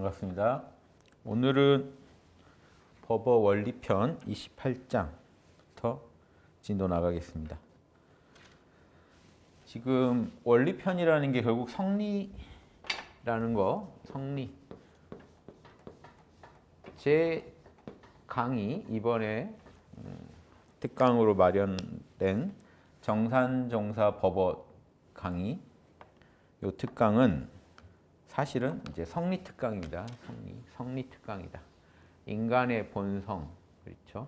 반갑습니다. 오늘은 법어 원리편 28장부터 진도 나가겠습니다. 지금 원리편이라는 게 결국 성리라는 거, 성리. 제 강의 이번에 특강으로 마련된 정산정사 법어 강의. 이 특강은 사실은 이제 성리 특강입니다. 성리 특강이다. 인간의 본성, 그렇죠?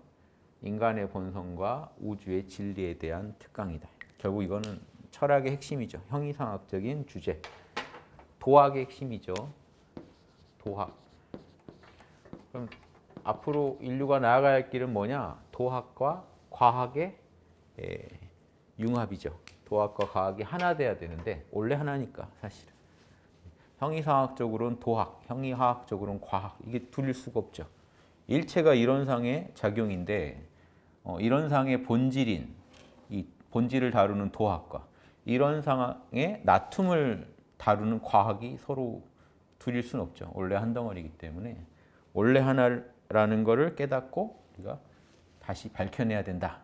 인간의 본성과 우주의 진리에 대한 특강이다. 결국 이거는 철학의 핵심이죠. 형이상학적인 주제. 도학의 핵심이죠. 도학. 그럼 앞으로 인류가 나아가야 할 길은 뭐냐? 도학과 과학의 융합이죠. 도학과 과학이 하나 돼야 되는데 원래 하나니까 사실은. 형이상학적으로는 도학, 형이화학적으로는 과학. 이게 둘일 수가 없죠. 일체가 이론상의 작용인데 이론상의 본질인 이 본질을 다루는 도학과 이론상의 나툼을 다루는 과학이 서로 둘일 수는 없죠. 원래 한 덩어리이기 때문에 원래 하나라는 것을 깨닫고 우리가 다시 밝혀내야 된다.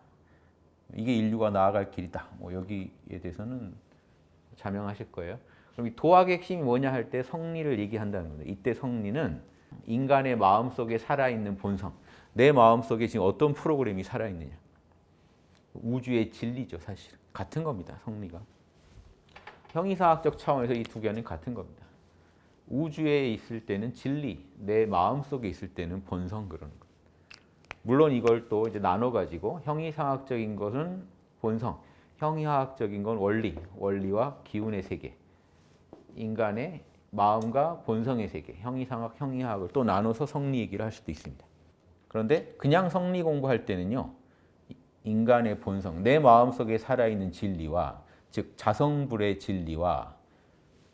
이게 인류가 나아갈 길이다. 여기에 대해서는 자명하실 거예요. 그럼 이 도학의 핵심이 뭐냐 할 때 성리를 얘기한다는 겁니다. 이때 성리는 인간의 마음속에 살아있는 본성. 내 마음속에 지금 어떤 프로그램이 살아있느냐. 우주의 진리죠, 사실. 같은 겁니다, 성리가. 형이상학적 차원에서 이 두 개는 같은 겁니다. 우주에 있을 때는 진리, 내 마음속에 있을 때는 본성 그러는 거예요. 물론 이걸 또 이제 나눠가지고 형이상학적인 것은 본성, 형이화학적인 건 원리, 원리와 기운의 세계. 인간의 마음과 본성의 세계, 형이상학, 형이화학을 또 나눠서 성리 얘기를 할 수도 있습니다. 그런데 그냥 성리 공부할 때는요. 인간의 본성, 내 마음속에 살아있는 진리와 즉 자성불의 진리와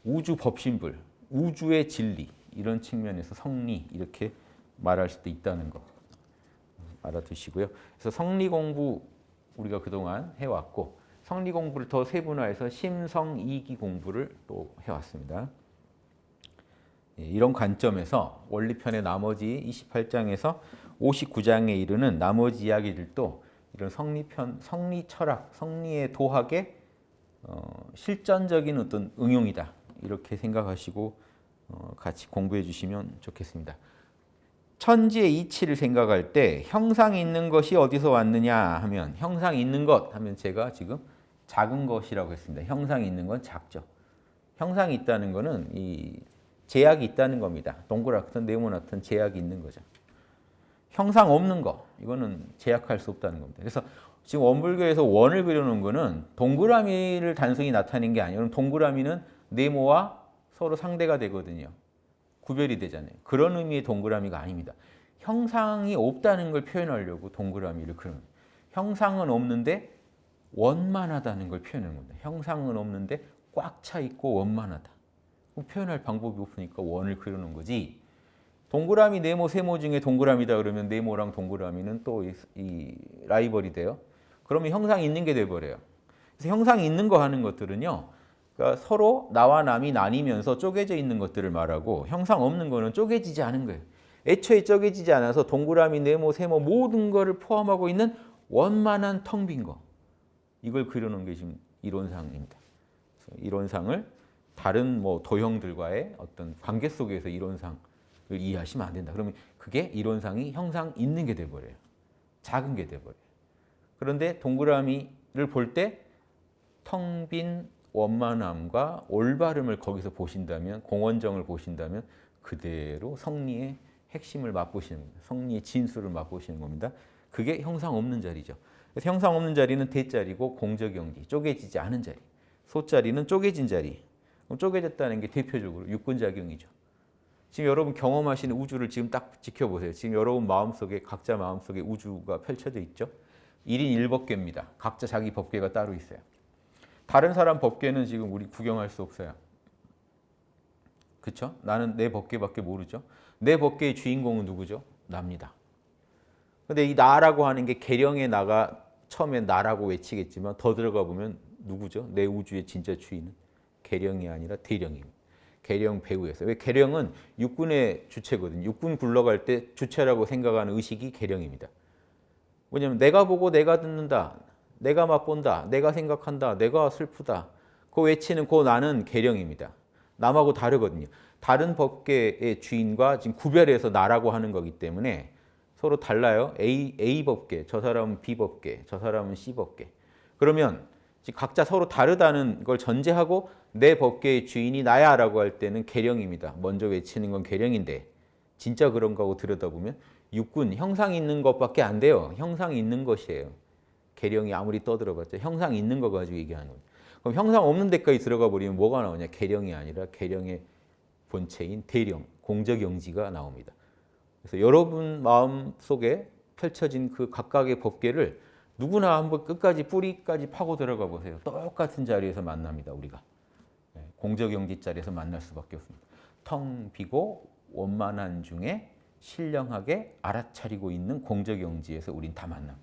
우주 법신불, 우주의 진리 이런 측면에서 성리 이렇게 말할 수도 있다는 거 알아두시고요. 그래서 성리 공부 우리가 그동안 해왔고 성리 공부를 더 세분화해서 심성이기 공부를 또 해왔습니다. 이런 관점에서 원리편의 나머지 28장에서 59장에 이르는 나머지 이야기들도 이런 성리편, 성리 철학, 성리의 도학의 실전적인 어떤 응용이다. 이렇게 생각하시고 같이 공부해 주시면 좋겠습니다. 천지의 이치를 생각할 때 형상이 있는 것이 어디서 왔느냐 하면 형상이 있는 것 하면 제가 지금 작은 것이라고 했습니다. 형상이 있는 건 작죠. 형상이 있다는 것은 이 제약이 있다는 겁니다. 동그랗든 네모나든 제약이 있는 거죠. 형상 없는 거 이거는 제약할 수 없다는 겁니다. 그래서 지금 원불교에서 원을 그려놓은 거는 동그라미를 단순히 나타낸 게 아니에요. 동그라미는 네모와 서로 상대가 되거든요. 구별이 되잖아요. 그런 의미의 동그라미가 아닙니다. 형상이 없다는 걸 표현하려고 동그라미를 그려놓은 거예요. 형상은 없는데 원만하다는 걸 표현하는 겁니다. 형상은 없는데 꽉 차 있고 원만하다. 표현할 방법이 없으니까 원을 그려놓은 거지. 동그라미, 네모, 세모 중에 동그라미다 그러면 네모랑 동그라미는 또 이 라이벌이 돼요. 그러면 형상이 있는 게 돼버려요. 그래서 형상이 있는 거 하는 것들은요. 그러니까 서로 나와 남이 나뉘면서 쪼개져 있는 것들을 말하고 형상 없는 거는 쪼개지지 않은 거예요. 애초에 쪼개지지 않아서 동그라미, 네모, 세모 모든 거를 포함하고 있는 원만한 텅 빈 거. 이걸 그려놓은 게 지금 이론상입니다. 이론상을 다른 도형들과의 어떤 관계 속에서 이론상을 이해하시면 안 된다. 그러면 그게 이론상이 형상 있는 게 돼버려요. 작은 게 돼버려요. 그런데 동그라미를 볼 때 텅 빈 원만함과 올바름을 거기서 보신다면, 공원정을 보신다면 그대로 성리의 핵심을 맛보시는 겁니다. 성리의 진수를 맛보시는 겁니다. 그게 형상 없는 자리죠. 그래서 형상 없는 자리는 대자리고 공적영지, 쪼개지지 않은 자리. 소자리는 쪼개진 자리. 그럼 쪼개졌다는 게 대표적으로 육군작용이죠. 지금 여러분 경험하시는 우주를 지금 딱 지켜보세요. 지금 여러분 마음속에 각자 마음속에 우주가 펼쳐져 있죠. 1인 1법계입니다. 각자 자기 법계가 따로 있어요. 다른 사람 법계는 지금 우리 구경할 수 없어요. 그렇죠? 나는 내 법계밖에 모르죠. 내 법계의 주인공은 누구죠? 나입니다. 근데 이 나라고 하는 게 계령의 나가 처음에 나라고 외치겠지만 더 들어가 보면 누구죠? 내 우주의 진짜 주인은 계령이 아니라 대령입니다. 계령 배후에서. 왜 계령은 육군의 주체거든요. 육군 굴러갈 때 주체라고 생각하는 의식이 계령입니다. 왜냐하면 내가 보고 내가 듣는다, 내가 맛본다, 내가 생각한다, 내가 슬프다. 그 외치는 그 나는 계령입니다. 남하고 다르거든요. 다른 법계의 주인과 지금 구별해서 나라고 하는 거기 때문에 서로 달라요. A 법계, 저 사람은 B 법계, 저 사람은 C 법계. 그러면 각자 서로 다르다는 걸 전제하고 내 법계의 주인이 나야라고 할 때는 계령입니다. 먼저 외치는 건 계령인데 진짜 그런가 하고 들여다보면 육군, 형상이 있는 것밖에 안 돼요. 형상이 있는 것이에요. 계령이 아무리 떠들어봤자 형상이 있는 거 가지고 얘기하는 거예요. 그럼 형상 없는 데까지 들어가 버리면 뭐가 나오냐? 계령이 아니라 계령의 본체인 대령, 공적영지가 나옵니다. 그래서 여러분 마음속에 펼쳐진 그 각각의 법계를 누구나 한번 끝까지 뿌리까지 파고 들어가 보세요. 똑같은 자리에서 만납니다. 우리가. 공적영지 자리에서 만날 수밖에 없습니다. 텅 비고 원만한 중에 신령하게 알아차리고 있는 공적영지에서 우린 다 만납니다.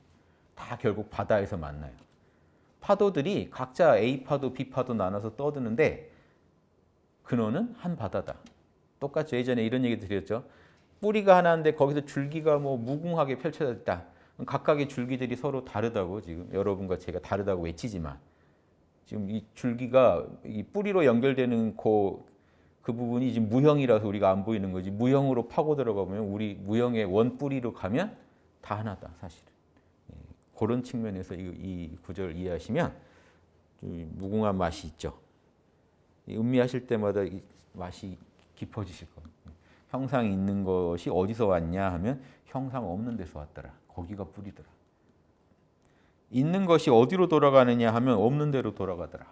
다 결국 바다에서 만나요. 파도들이 각자 A파도, B파도 나눠서 떠드는데 근원은 한 바다다. 똑같죠. 예전에 이런 얘기 드렸죠. 뿌리가 하나인데 거기서 줄기가 뭐 무궁하게 펼쳐져 있다. 각각의 줄기들이 서로 다르다고 지금 여러분과 제가 다르다고 외치지만 지금 이 줄기가 이 뿌리로 연결되는 그 부분이 지금 무형이라서 우리가 안 보이는 거지. 무형으로 파고 들어가면 우리 무형의 원뿌리로 가면 다 하나다 사실은. 그런 측면에서 이 구절을 이해하시면 좀 무궁한 맛이 있죠. 음미하실 때마다 이 맛이 깊어지실 겁니다. 형상이 있는 것이 어디서 왔냐 하면 형상 없는 데서 왔더라. 거기가 뿌리더라. 있는 것이 어디로 돌아가느냐 하면 없는 데로 돌아가더라.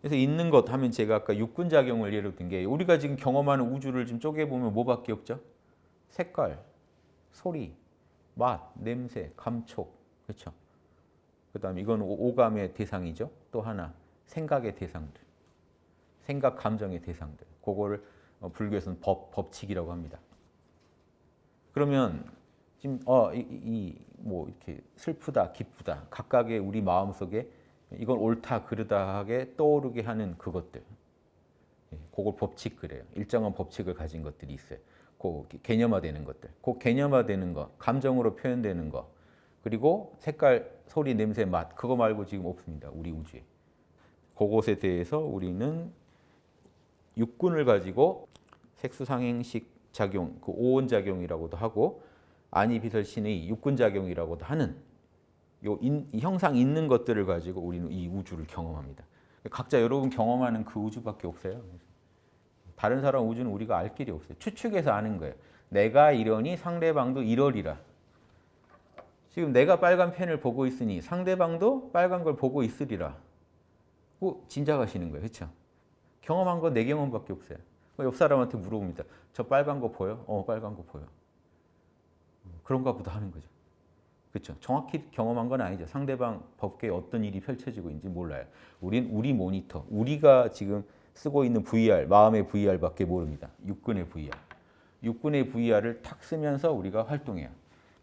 그래서 있는 것 하면 제가 아까 육군작용을 예로 든 게 우리가 지금 경험하는 우주를 좀 쪼개보면 뭐밖에 없죠? 색깔, 소리, 맛, 냄새, 감촉. 그렇죠? 그다음에 이건 오감의 대상이죠. 또 하나 생각의 대상들, 생각 감정의 대상들. 그거를 불교에서는 법칙이라고 합니다. 그러면 지금 뭐 이렇게 슬프다, 기쁘다 각각의 우리 마음 속에 이건 옳다, 그르다하게 떠오르게 하는 그것들. 그걸 법칙 그래요. 일정한 법칙을 가진 것들이 있어요. 그 개념화되는 것들, 그 개념화되는 거, 감정으로 표현되는 거. 그리고 색깔, 소리, 냄새, 맛 그거 말고 지금 없습니다. 우리 우주에. 그것에 대해서 우리는 육군을 가지고 색수상행식 작용, 그 오온작용이라고도 하고 아니비설신의 육군작용이라고도 하는 이 형상 있는 것들을 가지고 우리는 이 우주를 경험합니다. 각자 여러분 경험하는 그 우주밖에 없어요. 다른 사람 우주는 우리가 알 길이 없어요. 추측해서 아는 거예요. 내가 이러니 상대방도 이러리라. 지금 내가 빨간 펜을 보고 있으니 상대방도 빨간 걸 보고 있으리라. 짐작하시는 거예요. 그렇죠? 경험한 건 내 경험밖에 없어요. 옆 사람한테 물어봅니다. 저 빨간 거 보여? 빨간 거 보여. 그런가 보다 하는 거죠. 그렇죠? 정확히 경험한 건 아니죠. 상대방 법계에 어떤 일이 펼쳐지고 있는지 몰라요. 우리 모니터, 우리가 지금 쓰고 있는 VR, 마음의 VR밖에 모릅니다. 육군의 VR. 육군의 VR을 탁 쓰면서 우리가 활동해요.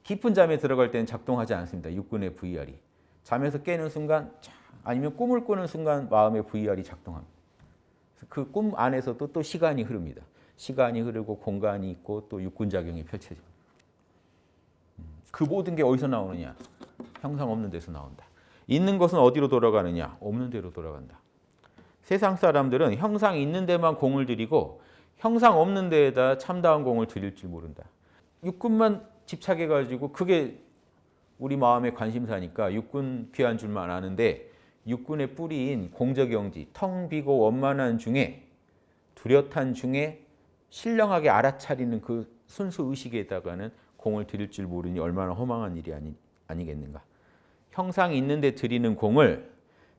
깊은 잠에 들어갈 때는 작동하지 않습니다. 육군의 VR이. 잠에서 깨는 순간 아니면 꿈을 꾸는 순간 마음의 VR이 작동합니다. 그 꿈 안에서도 또 시간이 흐릅니다. 시간이 흐르고 공간이 있고 또 육군작용이 펼쳐집니다. 그 모든 게 어디서 나오느냐? 형상 없는 데서 나온다. 있는 것은 어디로 돌아가느냐? 없는 데로 돌아간다. 세상 사람들은 형상 있는 데만 공을 들이고 형상 없는 데에다 참다운 공을 들일 줄 모른다. 육군만 집착해가지고 그게 우리 마음의 관심사니까 육군 귀한 줄만 아는데 육군의 뿌리인 공적영지, 텅 비고 원만한 중에 뚜렷한 중에 신령하게 알아차리는 그 순수 의식에다가는 공을 들일 줄 모르니 얼마나 허망한 일이 아니겠는가. 형상이 있는데 드리는 공을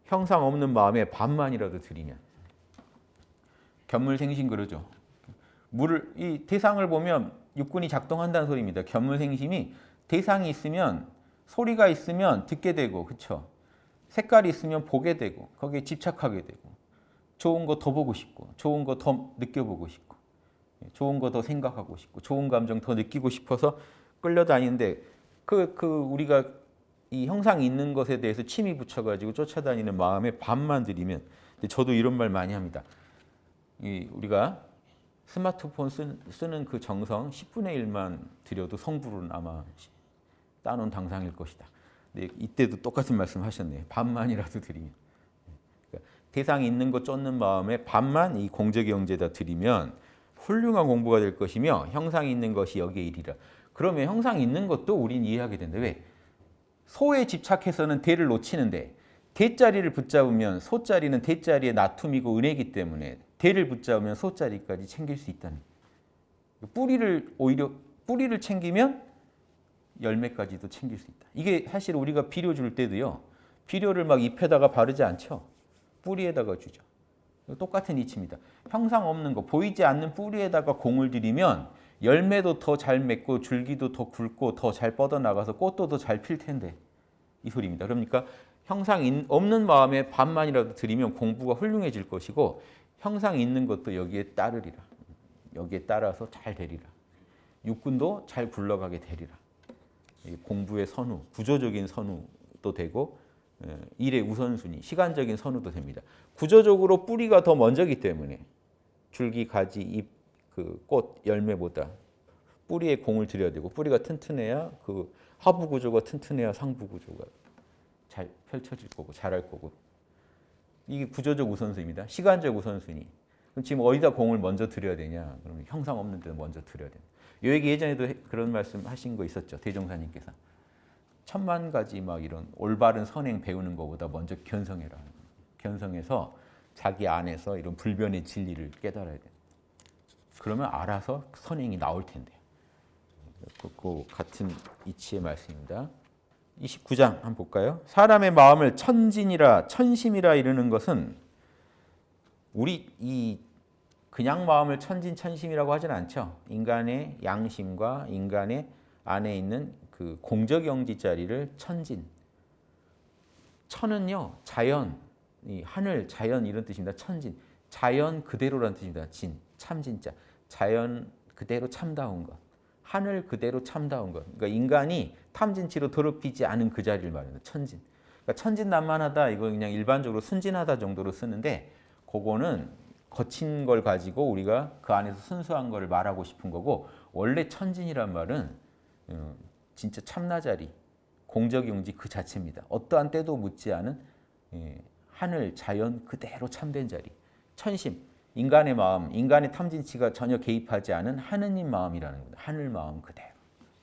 형상 없는 마음에 반만이라도 드리면 견물생심 그러죠. 이 대상을 보면 육군이 작동한다는 소리입니다. 견물생심이 대상이 있으면 소리가 있으면 듣게 되고 그렇죠. 색깔이 있으면 보게 되고 거기에 집착하게 되고 좋은 거 더 보고 싶고 좋은 거 더 느껴보고 싶고 좋은 거 더 생각하고 싶고 좋은 감정 더 느끼고 싶어서 끌려다니는데 우리가 이 형상이 있는 것에 대해서 침이 붙여가지고 쫓아다니는 마음에 반만 들이면 저도 이런 말 많이 합니다. 우리가 스마트폰 쓰는 그 정성 10분의 1만 들여도 성부는 아마 따놓은 당상일 것이다. 근데 이때도 똑같은 말씀 하셨네요. 반만이라도 드리면. 그러니까 대상이 있는 거 쫓는 마음에 반만 이 공적영지에다 드리면 훌륭한 공부가 될 것이며 형상이 있는 것이 여기에 이르리라. 그러면 형상이 있는 것도 우린 이해하게 된다. 왜? 소에 집착해서는 대를 놓치는데 대자리를 붙잡으면 소자리는 대자리의 나툼이고 은혜이기 때문에 대를 붙잡으면 소자리까지 챙길 수 있다는 거예요. 뿌리를 챙기면 열매까지도 챙길 수 있다. 이게 사실 우리가 비료 줄 때도요. 비료를 막 잎에다가 바르지 않죠. 뿌리에다가 주죠. 똑같은 이치입니다. 형상 없는 거, 보이지 않는 뿌리에다가 공을 들이면 열매도 더 잘 맺고 줄기도 더 굵고 더 잘 뻗어나가서 꽃도 더 잘 필 텐데 이 소리입니다. 그러니까 형상 없는 마음에 반만이라도 드리면 공부가 훌륭해질 것이고 형상 있는 것도 여기에 따르리라. 여기에 따라서 잘 되리라. 육군도 잘 굴러가게 되리라. 공부의 선우, 구조적인 선우도 되고 일의 우선순위, 시간적인 선우도 됩니다. 구조적으로 뿌리가 더 먼저기 때문에 줄기, 가지, 잎, 그 꽃, 열매보다 뿌리에 공을 들여야 되고 뿌리가 튼튼해야 그 하부 구조가 튼튼해야 상부 구조가 잘 펼쳐질 거고 자랄 거고 이게 구조적 우선순위입니다. 시간적 우선순위. 그럼 지금 어디다 공을 먼저 들여야 되냐? 그러면 형상 없는 데도 먼저 들여야 된다. 이 얘기 예전에도 그런 말씀 하신 거 있었죠. 대종사님께서. 1000가지 막 이런 올바른 선행 배우는 것보다 먼저 견성해라. 견성해서 자기 안에서 이런 불변의 진리를 깨달아야 돼. 그러면 알아서 선행이 나올 텐데. 그 같은 이치의 말씀입니다. 29장 한번 볼까요? 사람의 마음을 천진이라 천심이라 이르는 것은 우리 이 그냥 마음을 천진천심이라고 하지는 않죠. 인간의 양심과 인간의 안에 있는 그 공적영지 자리를 천진. 천은요 자연, 이 하늘, 자연 이런 뜻입니다. 천진, 자연 그대로라는 뜻입니다. 진, 참진자, 자연 그대로 참다운 것, 하늘 그대로 참다운 것. 그러니까 인간이 탐진치로 더럽히지 않은 그 자리를 말하는 천진. 그러니까 천진난만하다 이거 그냥 일반적으로 순진하다 정도로 쓰는데 그거는 거친 걸 가지고 우리가 그 안에서 순수한 걸 말하고 싶은 거고 원래 천진이란 말은 진짜 참나자리, 공적용지 그 자체입니다. 어떠한 때도 묻지 않은 하늘, 자연 그대로 참된 자리. 천심, 인간의 마음, 인간의 탐진치가 전혀 개입하지 않은 하느님 마음이라는 겁니다. 하늘 마음 그대로,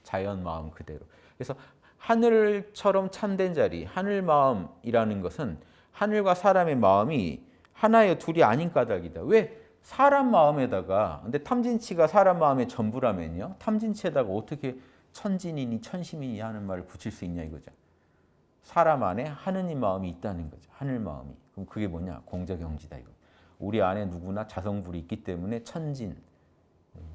자연 마음 그대로. 그래서 하늘처럼 참된 자리, 하늘 마음이라는 것은 하늘과 사람의 마음이 하나여 둘이 아닌 까닭이다. 왜? 사람 마음에다가, 근데 탐진치가 사람 마음의 전부라면요. 탐진치에다가 어떻게 천진이니 천심이니 하는 말을 붙일 수 있냐 이거죠. 사람 안에 하느님 마음이 있다는 거죠. 하늘 마음이. 그럼 그게 뭐냐? 공적영지다 이거. 우리 안에 누구나 자성불이 있기 때문에 천진,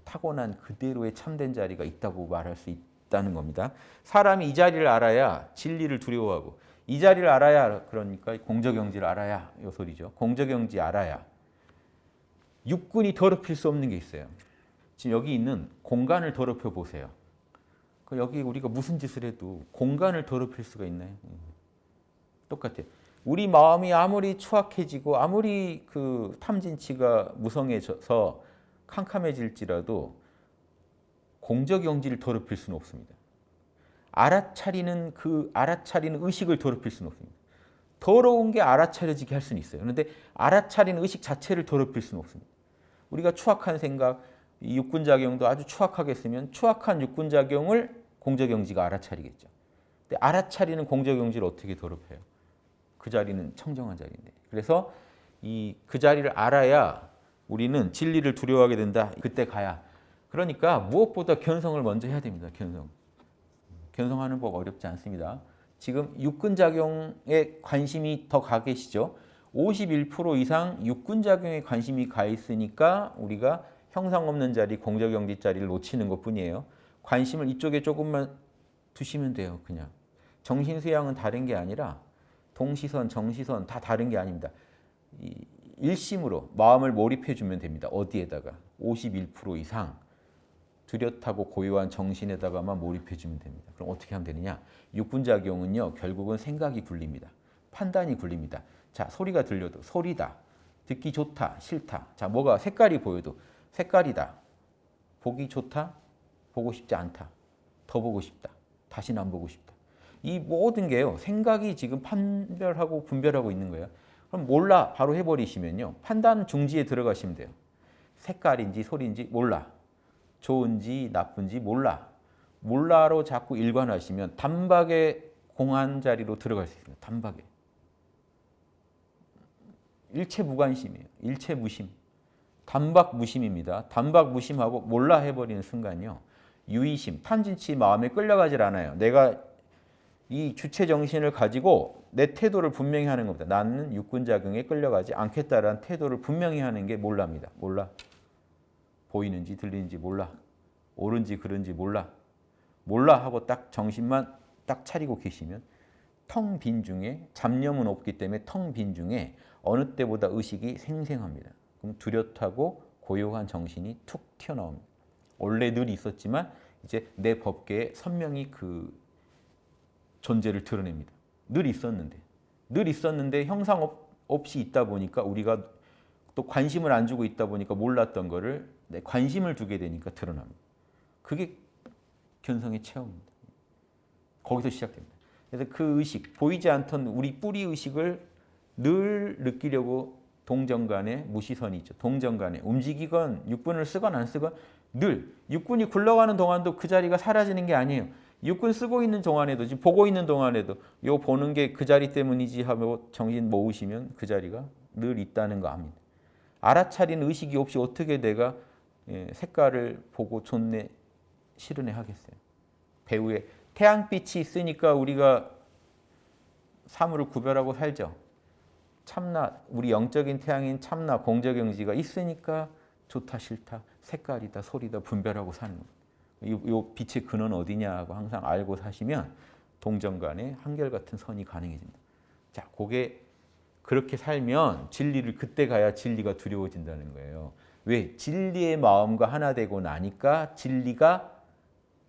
타고난 그대로의 참된 자리가 있다고 말할 수 있다는 겁니다. 사람이 이 자리를 알아야 진리를 두려워하고 이 자리를 알아야 그러니까 공적영지를 알아야 이 소리죠. 공적영지 알아야 육군이 더럽힐 수 없는 게 있어요. 지금 여기 있는 공간을 더럽혀 보세요. 여기 우리가 무슨 짓을 해도 공간을 더럽힐 수가 있나요? 똑같아요. 우리 마음이 아무리 추악해지고 아무리 그 탐진치가 무성해져서 캄캄해질지라도 공적영지를 더럽힐 수는 없습니다. 알아차리는 의식을 더럽힐 수는 없습니다. 더러운 게 알아차려지게 할 수는 있어요. 그런데 알아차리는 의식 자체를 더럽힐 수는 없습니다. 우리가 추악한 생각, 이 육군작용도 아주 추악하게 쓰면 추악한 육군작용을 공적영지가 알아차리겠죠. 근데 알아차리는 공적영지를 어떻게 더럽혀요? 그 자리는 청정한 자리인데. 그래서 그 자리를 알아야 우리는 진리를 두려워하게 된다. 그때 가야. 그러니까 무엇보다 견성을 먼저 해야 됩니다. 견성하는 법 어렵지 않습니다. 지금 육군작용에 관심이 더 가 계시죠. 51% 이상 육군작용에 관심이 가 있으니까 우리가 형상 없는 자리, 공적영지 자리를 놓치는 것뿐이에요. 관심을 이쪽에 조금만 두시면 돼요. 그냥. 정신수양은 다른 게 아니라 동시선, 정시선 다 다른 게 아닙니다. 일심으로 마음을 몰입해 주면 됩니다. 어디에다가? 51% 이상 뚜렷하고 고요한 정신에다가만 몰입해 주면 됩니다. 그럼 어떻게 하면 되느냐? 육군작용은요. 결국은 생각이 굴립니다. 판단이 굴립니다. 자, 소리가 들려도 소리다. 듣기 좋다, 싫다. 자, 뭐가 색깔이 보여도 색깔이다. 보기 좋다. 보고 싶지 않다. 더 보고 싶다. 다시는 안 보고 싶다. 이 모든 게요. 생각이 지금 판별하고 분별하고 있는 거예요. 그럼 몰라 바로 해버리시면요. 판단 중지에 들어가시면 돼요. 색깔인지 소리인지 몰라. 좋은지 나쁜지 몰라. 몰라로 자꾸 일관하시면 단박에 공한 자리로 들어갈 수 있습니다. 단박에. 일체 무관심이에요. 일체 무심. 단박 무심입니다. 단박 무심하고 몰라 해버리는 순간요. 유의심, 탐진치 마음에 끌려가질 않아요. 내가 이 주체 정신을 가지고 내 태도를 분명히 하는 겁니다. 나는 육군자경에 끌려가지 않겠다라는 태도를 분명히 하는 게 몰라입니다. 몰라. 보이는지 들리는지 몰라. 옳은지 그른지 몰라. 몰라 하고 딱 정신만 딱 차리고 계시면 텅 빈 중에 잡념은 없기 때문에 텅 빈 중에 어느 때보다 의식이 생생합니다. 그럼 뚜렷하고 고요한 정신이 툭 튀어나옵니다. 원래 늘 있었지만 이제 내 법계에 선명히 그 존재를 드러냅니다. 늘 있었는데 형상 없이 있다 보니까 우리가 또 관심을 안 주고 있다 보니까 몰랐던 거를 내 관심을 두게 되니까 드러납니다. 그게 견성의 체험입니다. 거기서 시작됩니다. 그래서 그 의식, 보이지 않던 우리 뿌리 의식을 늘 느끼려고 동정간에 무시선이 있죠. 동정간에 움직이건 육군을 쓰건 안 쓰건 늘 육군이 굴러가는 동안도 그 자리가 사라지는 게 아니에요. 육군 쓰고 있는 동안에도 지금 보고 있는 동안에도 요 보는 게 그 자리 때문이지 하고 정신 모으시면 그 자리가 늘 있다는 거 압니다. 알아차린 의식이 없이 어떻게 내가 색깔을 보고 좋네 싫으네 하겠어요. 배우의 태양빛이 있으니까 우리가 사물을 구별하고 살죠. 참나, 우리 영적인 태양인 참나, 공적영지가 있으니까 좋다 싫다, 색깔이다 소리다 분별하고 사는 거예요. 이 빛의 근원 어디냐 하고 항상 알고 사시면 동정간에 한결같은 선이 가능해진다. 자, 그게 그렇게 살면 진리를 그때 가야 진리가 두려워진다는 거예요. 왜? 진리의 마음과 하나 되고 나니까 진리가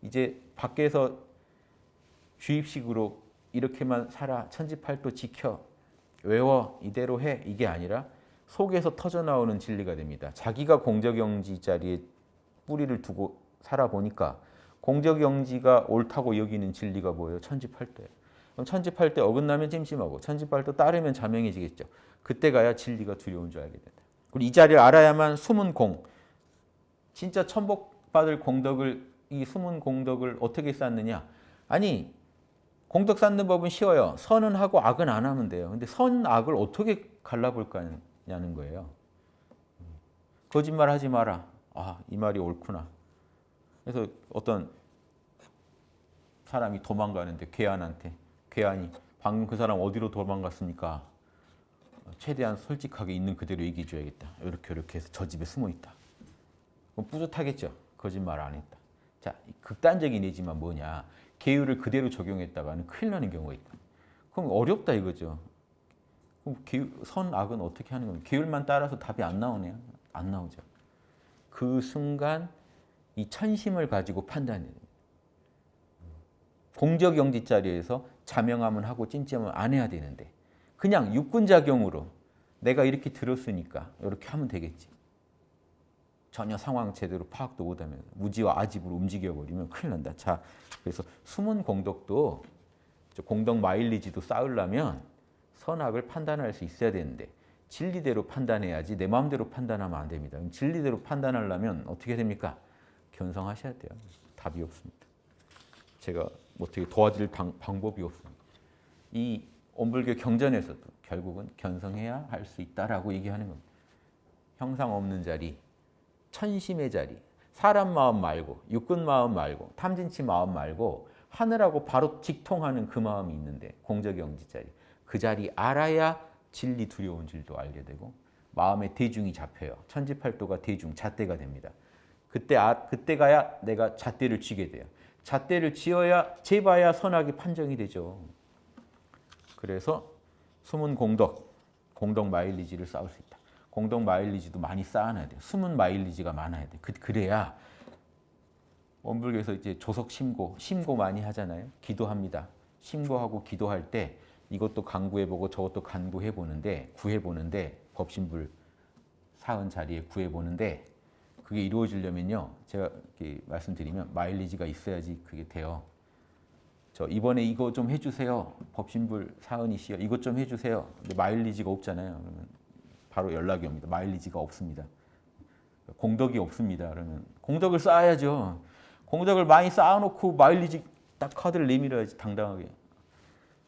이제 밖에서 주입식으로 이렇게만 살아 천지팔도 지켜 외워 이대로 해 이게 아니라 속에서 터져나오는 진리가 됩니다. 자기가 공적영지 자리에 뿌리를 두고 살아보니까 공적영지가 옳다고 여기는 진리가 뭐예요? 천지팔도예요. 그럼 천지팔도 어긋나면 찜찜하고 천지팔도 따르면 자명해지겠죠. 그때 가야 진리가 두려운 줄 알게 된다. 그리고 이 자리를 알아야만 숨은 공, 진짜 천복받을 공덕을 이 숨은 공덕을 어떻게 쌓느냐? 아니 공덕 쌓는 법은 쉬워요. 선은 하고 악은 안 하면 돼요. 근데 선, 악을 어떻게 갈라볼까냐는 거예요. 거짓말 하지 마라. 아, 이 말이 옳구나. 그래서 어떤 사람이 도망가는데 괴한이 방금 그 사람 어디로 도망갔습니까? 최대한 솔직하게 있는 그대로 얘기해 줘야겠다. 이렇게 해서 저 집에 숨어 있다. 그럼 뿌듯하겠죠. 거짓말 안 했다. 자, 극단적인 예지만 뭐냐. 계율을 그대로 적용했다가는 큰일 나는 경우가 있다. 그럼 어렵다 이거죠. 그럼 선, 악은 어떻게 하는 겁니까? 계율만 따라서 답이 안 나오네요. 안 나오죠. 그 순간 이 천심을 가지고 판단해야 됩니다. 공적영지 자리에서 자명하면 하고 찜찜하면 안 해야 되는데 그냥 육군작용으로 내가 이렇게 들었으니까 이렇게 하면 되겠지. 전혀 상황 제대로 파악도 못하면 무지와 아집으로 움직여버리면 큰일 난다. 자, 그래서 숨은 공덕도 공덕 마일리지도 쌓으려면 선악을 판단할 수 있어야 되는데 진리대로 판단해야지 내 마음대로 판단하면 안 됩니다. 진리대로 판단하려면 어떻게 됩니까? 견성하셔야 돼요. 답이 없습니다. 제가 어떻게 도와드릴 방법이 없습니다. 이 온불교 경전에서도 결국은 견성해야 할 수 있다라고 얘기하는 겁니다. 형상 없는 자리, 천심의 자리, 사람 마음 말고 육군 마음 말고 탐진치 마음 말고 하늘하고 바로 직통하는 그 마음이 있는데 공적영지 자리, 그 자리 알아야 진리 두려운 줄도 알게 되고 마음의 대중이 잡혀요. 천지팔도가 대중, 잣대가 됩니다. 그때 가야 내가 잣대를 쥐게 돼요. 잣대를 쥐어야 재봐야 선악이 판정이 되죠. 그래서 숨은 공덕 마일리지를 쌓을 수 있다. 공덕 마일리지도 많이 쌓아놔야 돼요. 숨은 마일리지가 많아야 돼요. 그래야 원불교에서 이제 조석 심고 많이 하잖아요. 기도합니다. 심고하고 기도할 때 이것도 간구해보고 저것도 간구해보는데 구해보는데 법신불 사은 자리에 구해보는데 그게 이루어지려면요. 제가 이렇게 말씀드리면 마일리지가 있어야지 그게 돼요. 저 이번에 이거 좀 해주세요. 법신불 사은이 씨요. 이것 좀 해주세요. 근데 마일리지가 없잖아요. 그러면 바로 연락이 옵니다. 마일리지가 없습니다. 공덕이 없습니다. 그러면 공덕을 쌓아야죠. 공덕을 많이 쌓아놓고 마일리지 딱 카드를 내밀어야지 당당하게.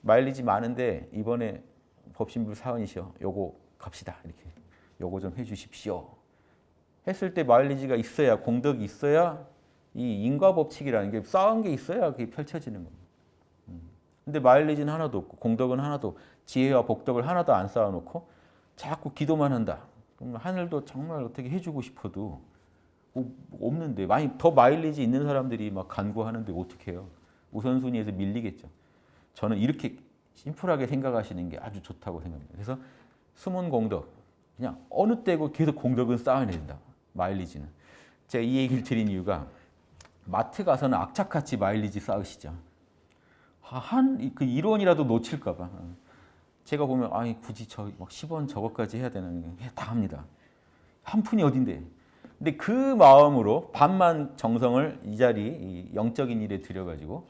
마일리지 많은데 이번에 법신불 사은이시요. 요거 갑시다. 이렇게 요거 좀 해주십시오. 했을 때 마일리지가 있어야 공덕이 있어야 이 인과법칙이라는 게 쌓은 게 있어야 그게 펼쳐지는 겁니다. 근데 마일리지는 하나도 없고 공덕은 하나도 지혜와 복덕을 하나도 안 쌓아놓고 자꾸 기도만 한다. 그럼 하늘도 정말 어떻게 해주고 싶어도 뭐 없는데 많이 더 마일리지 있는 사람들이 막 간구하는데 어떻게 해요? 우선순위에서 밀리겠죠. 저는 이렇게 심플하게 생각하시는 게 아주 좋다고 생각합니다. 그래서 숨은 공덕 그냥 어느 때고 계속 공덕은 쌓아내야 된다. 마일리지는. 제가 이 얘기를 드린 이유가 마트 가서는 악착같이 마일리지 쌓으시죠. 그 1원이라도 놓칠까 봐. 제가 보면 아니 굳이 저 막 10원 저것까지 해야 되는 게 다 합니다. 한 푼이 어딘데. 근데 그 마음으로 반만 정성을 이 자리 이 영적인 일에 들여가지고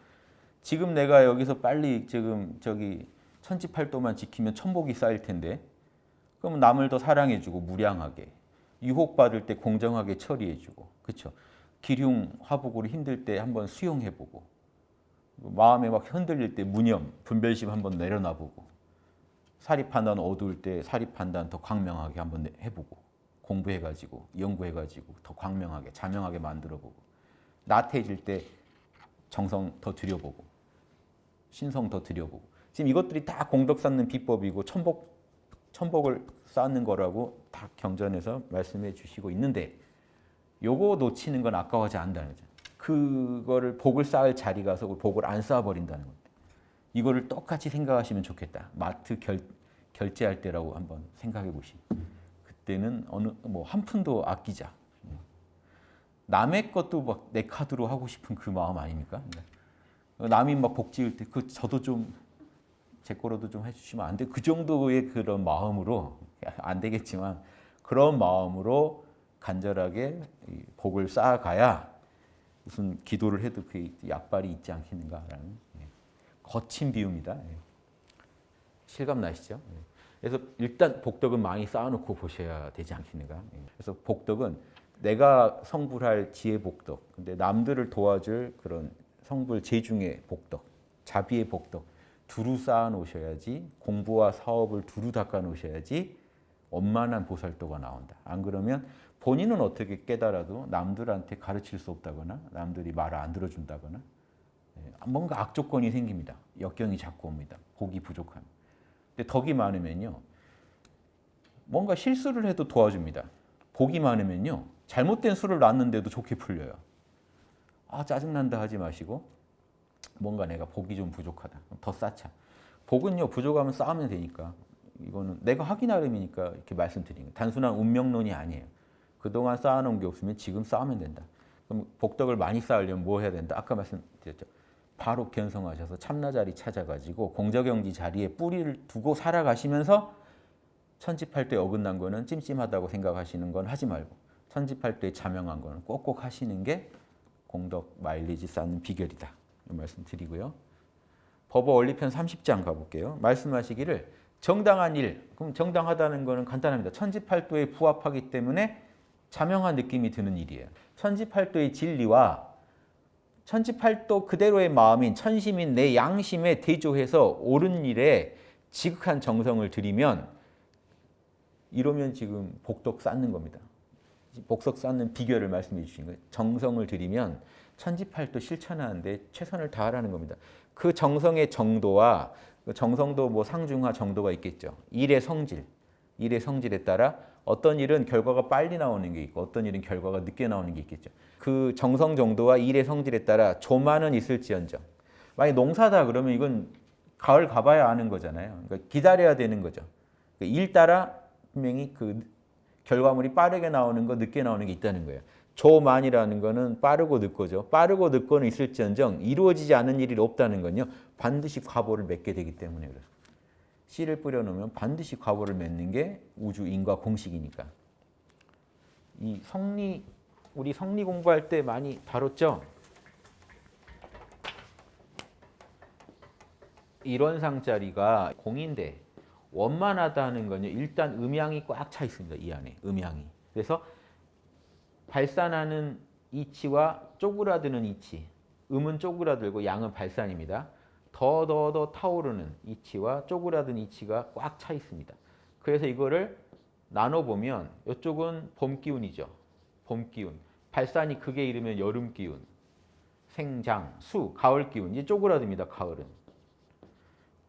지금 내가 여기서 빨리 지금 저기 천지팔도만 지키면 천복이 쌓일 텐데 그러면 남을 더 사랑해주고 무량하게 유혹받을 때 공정하게 처리해주고 그렇죠. 기륭 화복으로 힘들 때 한번 수용해보고 마음에 막 흔들릴 때 무념 분별심 한번 내려놔보고 사립판단 어두울 때 사립판단 더 광명하게 한번 해보고 공부해가지고 연구해가지고 더 광명하게 자명하게 만들어보고 나태해질 때 정성 더 들여보고 신성 더 들여보고 지금 이것들이 다 공덕 쌓는 비법이고 천복을 쌓는 거라고 다 경전에서 말씀해 주시고 있는데 요거 놓치는 건 아까워하지 않는다는 거죠. 그거를 복을 쌓을 자리 가서 복을 안 쌓아버린다는 겁니다. 이거를 똑같이 생각하시면 좋겠다. 마트 결제할 때라고 한번 생각해 보시면 그때는 어느 뭐 한 푼도 아끼자. 남의 것도 막 내 카드로 하고 싶은 그 마음 아닙니까? 남이 막 복 지을 때 그 저도 좀 제 거로도 좀 해주시면 안 돼? 그 정도의 그런 마음으로 안 되겠지만 그런 마음으로 간절하게 복을 쌓아가야 무슨 기도를 해도 그 약발이 있지 않겠는가라는 거친 비유입니다. 실감 나시죠? 그래서 일단 복덕은 많이 쌓아놓고 보셔야 되지 않겠는가. 그래서 복덕은 내가 성불할 지혜 복덕, 근데 남들을 도와줄 그런 성불 재중의 복덕, 자비의 복덕 두루 쌓아 놓으셔야지 공부와 사업을 두루 닦아 놓으셔야지 원만한 보살도가 나온다. 안 그러면 본인은 어떻게 깨달아도 남들한테 가르칠 수 없다거나 남들이 말을 안 들어준다거나 뭔가 악조건이 생깁니다. 역경이 자꾸 옵니다. 복이 부족함. 근데 덕이 많으면요. 뭔가 실수를 해도 도와줍니다. 복이 많으면요. 잘못된 수를 놨는데도 좋게 풀려요. 아 짜증난다 하지 마시고 뭔가 내가 복이 좀 부족하다. 더 쌓자. 복은요. 부족하면 쌓으면 되니까. 이거는 내가 하기 나름이니까 이렇게 말씀드리는 거예요. 단순한 운명론이 아니에요. 그동안 쌓아놓은 게 없으면 지금 쌓으면 된다. 그럼 복덕을 많이 쌓으려면 뭐 해야 된다? 아까 말씀드렸죠. 바로 견성하셔서 참나 자리 찾아가지고 공저경지 자리에 뿌리를 두고 살아가시면서 천지팔도에 어긋난 거는 찜찜하다고 생각하시는 건 하지 말고 천지팔도에 자명한 거는 꼭꼭 하시는 게 공덕 마일리지 쌓는 비결이다. 이 말씀 드리고요. 법어 원리편 30장 가볼게요. 말씀하시기를 정당한 일, 그럼 정당하다는 거는 간단합니다. 천지팔도에 부합하기 때문에 자명한 느낌이 드는 일이에요. 천지팔도의 진리와 천지팔도 그대로의 마음인 천심인 내 양심에 대조해서 옳은 일에 지극한 정성을 들이면 이러면 지금 복덕 쌓는 겁니다. 복덕 쌓는 비결을 말씀해 주신 거예요. 정성을 들이면 천지팔도 실천하는데 최선을 다하라는 겁니다. 그 정성의 정도와 정성도 뭐 상중하 정도가 있겠죠. 일의 성질에 따라 어떤 일은 결과가 빨리 나오는 게 있고 어떤 일은 결과가 늦게 나오는 게 있겠죠. 그 정성 정도와 일의 성질에 따라 조만은 있을지언정. 만약 농사다 그러면 이건 가을 가봐야 아는 거잖아요. 그러니까 기다려야 되는 거죠. 일 따라 분명히 그 결과물이 빠르게 나오는 거, 늦게 나오는 게 있다는 거예요. 조만이라는 거는 빠르고 늦고죠. 빠르고 늦고는 있을지언정 이루어지지 않은 일이 없다는 건요. 반드시 과보를 맺게 되기 때문에 그렇습니다. 씨를 뿌려놓으면 반드시 과보를 맺는 게 우주 인과 공식이니까. 이 성리 우리 성리 공부할 때 많이 다뤘죠? 일원상짜리가 공인데 원만하다는 건요. 일단 음양이 꽉 차 있습니다. 이 안에 음양이. 그래서 발산하는 이치와 쪼그라드는 이치. 음은 쪼그라들고 양은 발산입니다. 더 타오르는 이치와 쪼그라든 이치가 꽉 차 있습니다. 그래서 이거를 나눠보면 이쪽은 봄 기운이죠. 봄 기운. 발산이 크게 이르면 여름 기운. 생장, 수, 가을 기운. 이제 쪼그라듭니다. 가을은.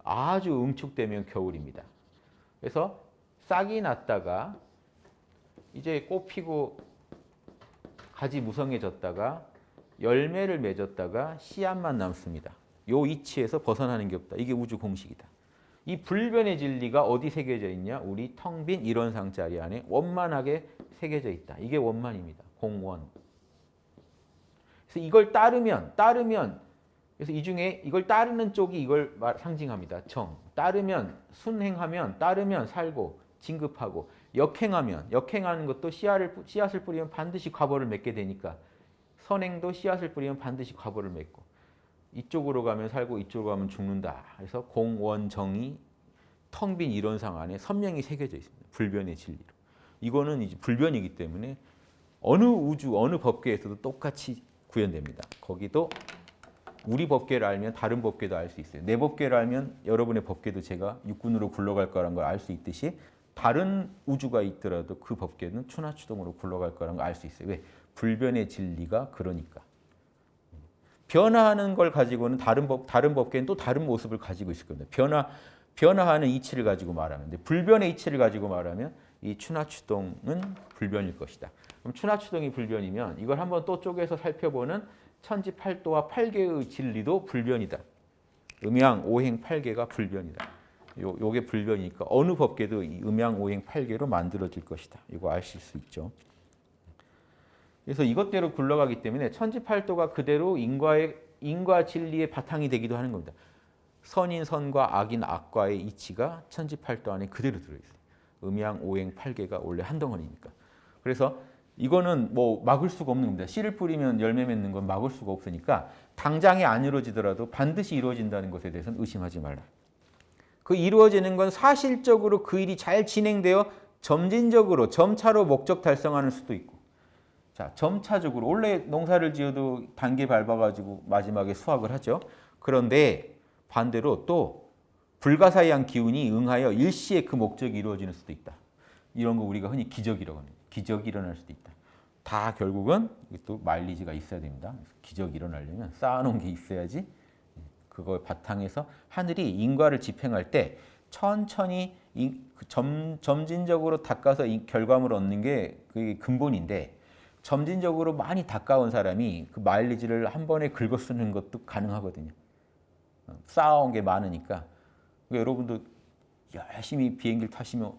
아주 응축되면 겨울입니다. 그래서 싹이 났다가 이제 꽃 피고 가지 무성해졌다가 열매를 맺었다가 씨앗만 남습니다. 요 이치에서 벗어나는 게 없다. 이게 우주 공식이다. 이 불변의 진리가 어디 새겨져 있냐? 우리 텅 빈 일원상자리 안에 원만하게 새겨져 있다. 이게 원만입니다. 공원. 그래서 이걸 따르면 그래서 이 중에 이걸 따르는 쪽이 이걸 상징합니다. 정. 따르면 순행하면 따르면 살고 진급하고 역행하는 것도 씨앗을 뿌리면 반드시 과보를 맺게 되니까 선행도 씨앗을 뿌리면 반드시 과보를 맺고 이쪽으로 가면 살고 이쪽으로 가면 죽는다. 그래서 공원정이 텅 빈 이론상 안에 선명히 새겨져 있습니다. 불변의 진리로. 이거는 이제 불변이기 때문에 어느 우주 어느 법계에서도 똑같이 구현됩니다. 거기도 우리 법계를 알면 다른 법계도 알 수 있어요. 내 법계를 알면 여러분의 법계도 제가 육군으로 굴러갈 거라는 걸 알 수 있듯이 다른 우주가 있더라도 그 법계는 추나추동으로 굴러갈 거라는 걸 알 수 있어요. 왜? 불변의 진리가 그러니까. 변화하는 걸 가지고는 다른 법계는 또 다른 모습을 가지고 있을 겁니다. 변화하는 이치를 가지고 말하면. 근데 불변의 이치를 가지고 말하면 이 추나추동은 불변일 것이다. 그럼 추나추동이 불변이면 이걸 한번 또 쪼개서 살펴보는 천지팔도와 팔계의 진리도 불변이다. 음양, 오행, 팔계가 불변이다. 요게 불변이니까 어느 법계도 이 음양, 오행, 팔계로 만들어질 것이다. 이거 아실 수 있죠. 그래서 이것대로 굴러가기 때문에 천지팔도가 그대로 인과 진리의 바탕이 되기도 하는 겁니다. 선인 선과 악인 악과의 이치가 천지팔도 안에 그대로 들어있어요. 음양, 오행, 팔계가 원래 한 덩어리니까. 그래서 이거는 뭐 막을 수가 없는 겁니다. 씨를 뿌리면 열매 맺는 건 막을 수가 없으니까 당장에 안 이루어지더라도 반드시 이루어진다는 것에 대해서는 의심하지 말라. 그 이루어지는 건 사실적으로 그 일이 잘 진행되어 점진적으로 점차로 목적 달성하는 수도 있고, 자 점차적으로 원래 농사를 지어도 단계 밟아가지고 마지막에 수확을 하죠. 그런데 반대로 또 불가사의한 기운이 응하여 일시에 그 목적이 이루어지는 수도 있다. 이런 거 우리가 흔히 기적이라고 합니다. 기적이 일어날 수도 있다. 다 결국은 또 마일리지가 있어야 됩니다. 기적이 일어나려면 쌓아놓은 게 있어야지. 그걸 바탕에서 하늘이 인과를 집행할 때 천천히 점진적으로 닦아서 이 결과물을 얻는 게 그게 근본인데, 점진적으로 많이 닦아온 사람이 그 마일리지를 한 번에 긁어 쓰는 것도 가능하거든요. 쌓아온 게 많으니까. 그러니까 여러분도 열심히 비행기를 타시면